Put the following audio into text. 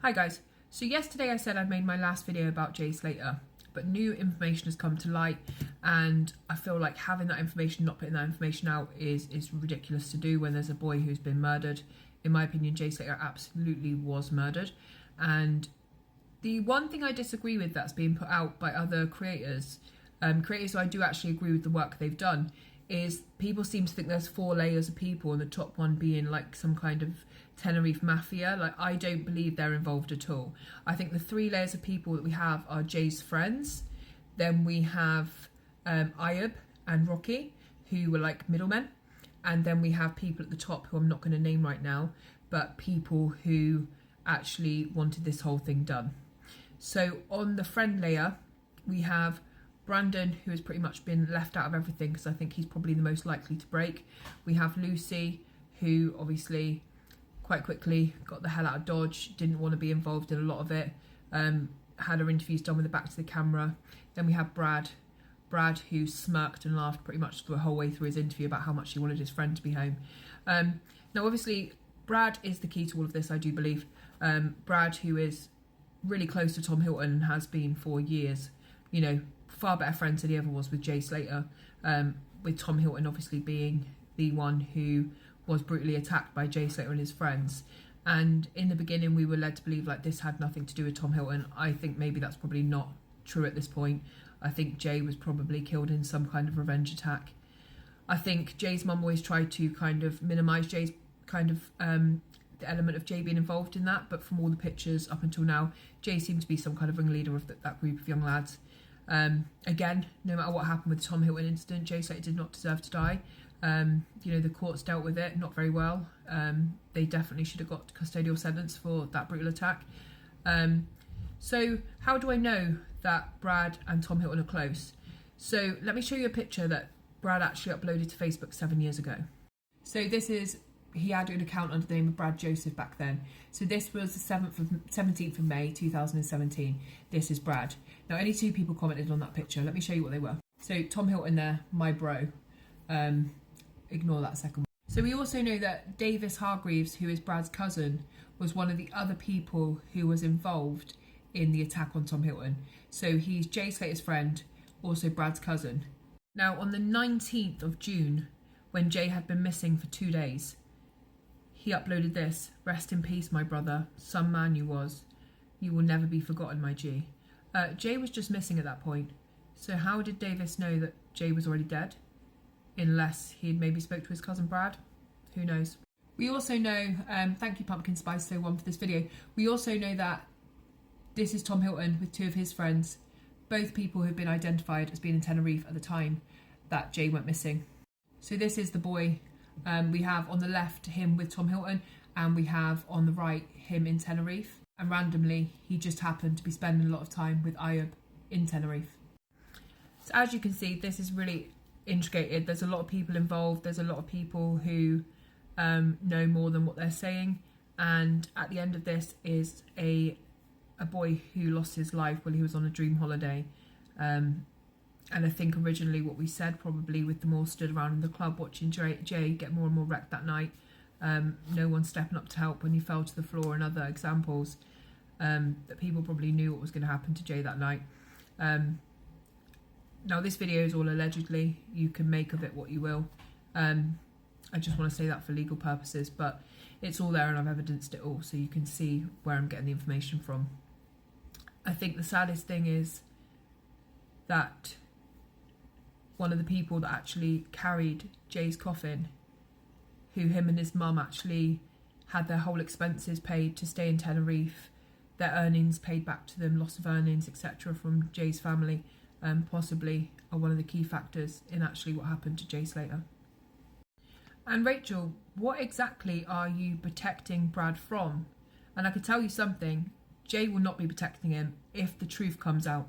Hi guys, so yesterday I said I'd made my last video about Jay Slater, but new information has come to light and I feel like having that information, not putting that information out is ridiculous to do when there's a boy who's been murdered. In my opinion, Jay Slater absolutely was murdered, and the one thing I disagree with that's being put out by other creators who I do actually agree with the work they've done, is people seem to think there's 4 layers of people, and the top one being like some kind of Tenerife mafia. Like, I don't believe they're involved at all. I think the 3 layers of people that we have are Jay's friends, then we have Ayub and Rocky, who were like middlemen, and then we have people at the top who I'm not going to name right now, but people who actually wanted this whole thing done. So on the friend layer, we have Brandon, who has pretty much been left out of everything because I think he's probably the most likely to break. We have Lucy, who obviously quite quickly got the hell out of Dodge, didn't want to be involved in a lot of it, had her interviews done with her back to the camera. Then we have Brad, who smirked and laughed pretty much the whole way through his interview about how much he wanted his friend to be home. Now obviously Brad is the key to all of this, I do believe. Brad, who is really close to Tom Hilton and has been for years, you know, far better friends than he ever was with Jay Slater, with Tom Hilton obviously being the one who was brutally attacked by Jay Slater and his friends. And in the beginning we were led to believe like this had nothing to do with Tom Hilton. I think maybe that's probably not true at this point. I think Jay was probably killed in some kind of revenge attack. I think Jay's mum always tried to kind of minimise Jay's kind of the element of Jay being involved in that, but from all the pictures up until now, Jay seemed to be some kind of ringleader of that group of young lads. Again, no matter what happened with the Tom Hilton incident, Jay Slater did not deserve to die. You know, the courts dealt with it not very well. They definitely should have got a custodial sentence for that brutal attack. So how do I know that Brad and Tom Hilton are close? So let me show you a picture that Brad actually uploaded to Facebook 7 years ago. So this is, he had an account under the name of Brad Joseph back then. So this was the 17th of May 2017. This is Brad. Now only 2 people commented on that picture. Let me show you what they were. So Tom Hilton there, my bro. Ignore that second one. So we also know that Davis Hargreaves, who is Brad's cousin, was one of the other people who was involved in the attack on Tom Hilton. So he's Jay Slater's friend, also Brad's cousin. Now on the 19th of June, when Jay had been missing for 2 days, he uploaded this: "Rest in peace, my brother. Some man you was. You will never be forgotten, my G." Jay was just missing at that point. So how did Davis know that Jay was already dead? Unless he'd maybe spoke to his cousin Brad. Who knows? We also know, thank you Pumpkin Spice 01 for this video. We also know that this is Tom Hilton with 2 of his friends, both people who've been identified as being in Tenerife at the time that Jay went missing. So this is the boy. We have on the left him with Tom Hilton, and we have on the right him in Tenerife. And randomly, he just happened to be spending a lot of time with Ayub in Tenerife. So as you can see, this is really intricated. There's a lot of people involved. There's a lot of people who know more than what they're saying. And at the end of this is a boy who lost his life while he was on a dream holiday. And I think originally what we said, probably with them all stood around in the club watching Jay get more and more wrecked that night. No one stepping up to help when he fell to the floor, and other examples that people probably knew what was going to happen to Jay that night. Now this video is all allegedly. You can make of it what you will. I just want to say that for legal purposes, but it's all there and I've evidenced it all, so you can see where I'm getting the information from. I think the saddest thing is that one of the people that actually carried Jay's coffin, who him and his mum actually had their whole expenses paid to stay in Tenerife, their earnings paid back to them, loss of earnings, etc. from Jay's family, possibly are one of the key factors in actually what happened to Jay Slater. And Rachel, what exactly are you protecting Brad from? And I can tell you something, Jay will not be protecting him if the truth comes out.